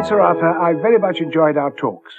Well, Sir Arthur, I've very much enjoyed our talks.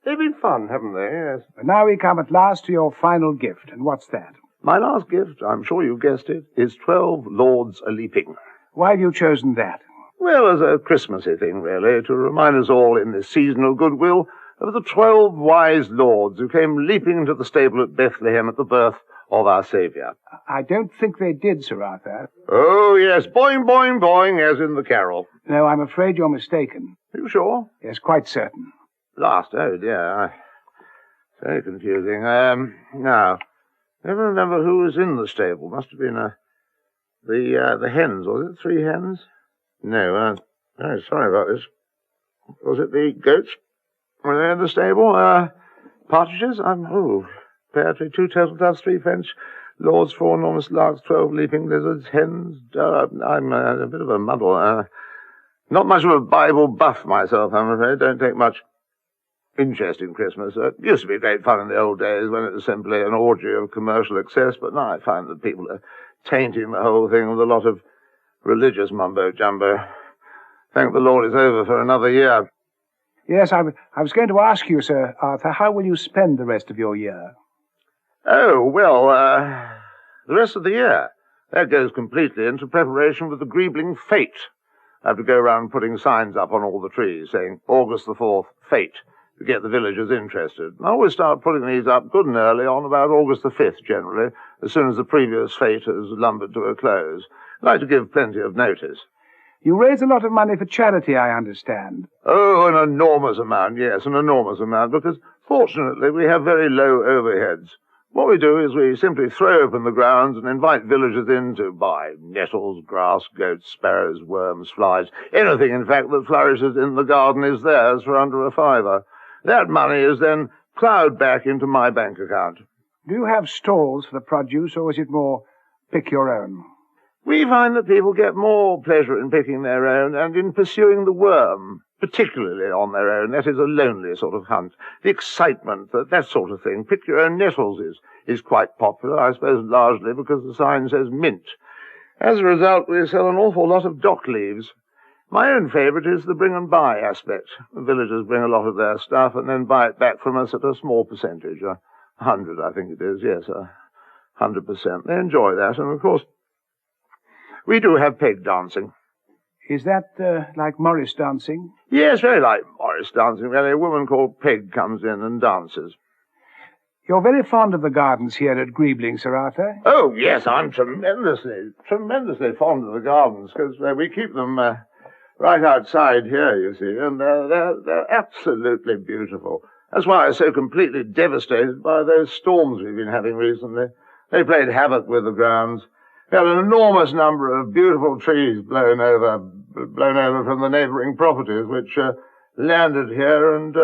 They've been fun, haven't they? Yes. And now we come at last to your final gift. And what's that? My last gift, I'm sure you guessed it, is 12 lords a-leaping. Why have you chosen that? Well, as a Christmassy thing, really, to remind us all in this season of goodwill of the 12 wise lords who came leaping into the stable at Bethlehem at the birth of our Saviour. I don't think they did, Sir Arthur. Oh, yes, boing, boing, boing, as in the carol. No, I'm afraid you're mistaken. Are you sure? Yes, quite certain. Last, oh dear, very confusing. Now, never remember who was in the stable. Must have been the hens, was it? 3 hens? No, oh, sorry about this. Was it the goats? Were they in the stable? Partridges? Pear tree, 2 turtle doves, 3 French lords, 4 enormous larks, 12 leaping lizards, hens. I'm a bit of a muddle. Not much of a Bible buff myself, I'm afraid. Don't take much interest in Christmas. It used to be great fun in the old days when it was simply an orgy of commercial excess, but now I find that people are tainting the whole thing with a lot of religious mumbo-jumbo. Thank the Lord it's over for another year. Yes, I was going to ask you, Sir Arthur, how will you spend the rest of your year? Oh, well, the rest of the year. That goes completely into preparation for the Greebling fete. I have to go around putting signs up on all the trees saying August the 4th, fete, to get the villagers interested. I always start putting these up good and early on about August the 5th, generally, as soon as the previous fete has lumbered to a close. I like to give plenty of notice. You raise a lot of money for charity, I understand. Oh, an enormous amount, yes, an enormous amount, because fortunately we have very low overheads. What we do is we simply throw open the grounds and invite villagers in to buy nettles, grass, goats, sparrows, worms, flies. Anything, in fact, that flourishes in the garden is theirs for under a fiver. That money is then ploughed back into my bank account. Do you have stalls for the produce, or is it more pick your own? We find that people get more pleasure in picking their own and in pursuing the worm, particularly on their own. That is a lonely sort of hunt. The excitement, that sort of thing. Pick your own nettles is quite popular, I suppose largely because the sign says mint. As a result, we sell an awful lot of dock leaves. My own favourite is the bring and buy aspect. The villagers bring a lot of their stuff and then buy it back from us at a small percentage, 100, I think it is, yes, 100%. They enjoy that, and of course, we do have peg dancing. Is that like Morris dancing? Yes, very like Morris dancing. Really, a woman called Peg comes in and dances. You're very fond of the gardens here at Greebling, Sir Arthur. Oh, yes, I'm tremendously fond of the gardens, because we keep them right outside here, you see, and they're absolutely beautiful. That's why I'm so completely devastated by those storms we've been having recently. They played havoc with the grounds. We had an enormous number of beautiful trees blown over from the neighbouring properties, which landed here and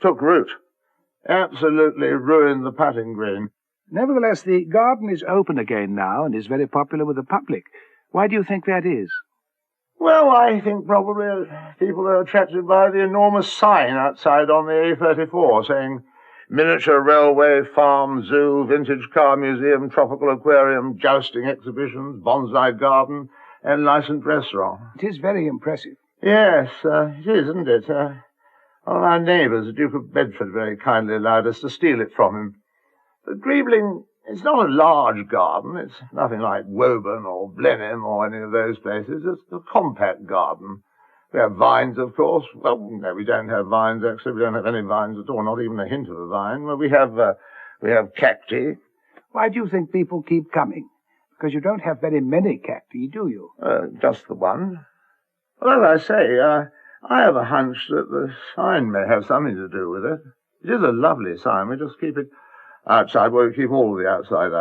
took root. Absolutely ruined the putting green. Nevertheless, the garden is open again now and is very popular with the public. Why do you think that is? Well, I think probably people are attracted by the enormous sign outside on the A34 saying miniature railway, farm, zoo, vintage car museum, tropical aquarium, jousting exhibitions, bonsai garden, and licensed restaurant. It is very impressive. Yes, it is, isn't it? One of our neighbours, the Duke of Bedford, very kindly allowed us to steal it from him. But Greebling is not a large garden. It's nothing like Woburn or Blenheim or any of those places. It's a compact garden. We have vines, of course. Well, no, we don't have vines, actually. We don't have any vines at all, not even a hint of a vine. Well, we have cacti. Why do you think people keep coming? Because you don't have very many cacti, do you? Just the one. Well, as I say, I have a hunch that the sign may have something to do with it. It is a lovely sign. We just keep it outside. Well, we keep all of the outside.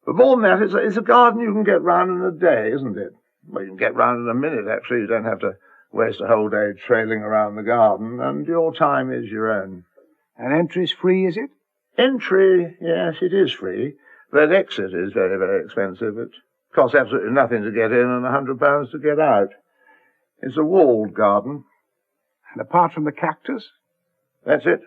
But more than that, it's a garden you can get round in a day, isn't it? Well, you can get round in a minute, actually. You don't have to waste a whole day trailing around the garden, and your time is your own. And entry's free, is it? Entry, yes, it is free, but exit is very, very expensive. It costs absolutely nothing to get in and £100 to get out. It's a walled garden. And apart from the cactus? That's it.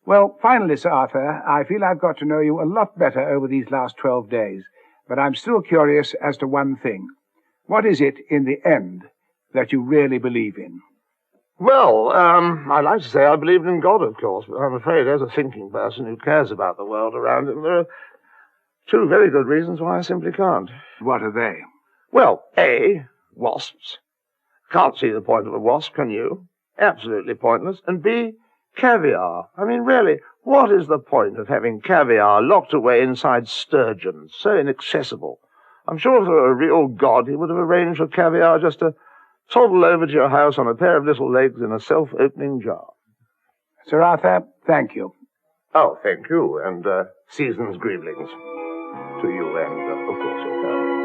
Well, finally, Sir Arthur, I feel I've got to know you a lot better over these last 12 days, but I'm still curious as to one thing. What is it, in the end, that you really believe in? Well, I'd like to say I believed in God, of course, but I'm afraid as a thinking person who cares about the world around him, there are two very good reasons why I simply can't. What are they? Well, A, wasps. Can't see the point of a wasp, can you? Absolutely pointless. And B, caviar. I mean, really, what is the point of having caviar locked away inside sturgeons, so inaccessible? I'm sure if there were a real God, he would have arranged for caviar just to toddle over to your house on a pair of little legs in a self-opening jar. Sir Arthur, thank you. Oh, thank you, and season's greeblings to you and, of course, your family.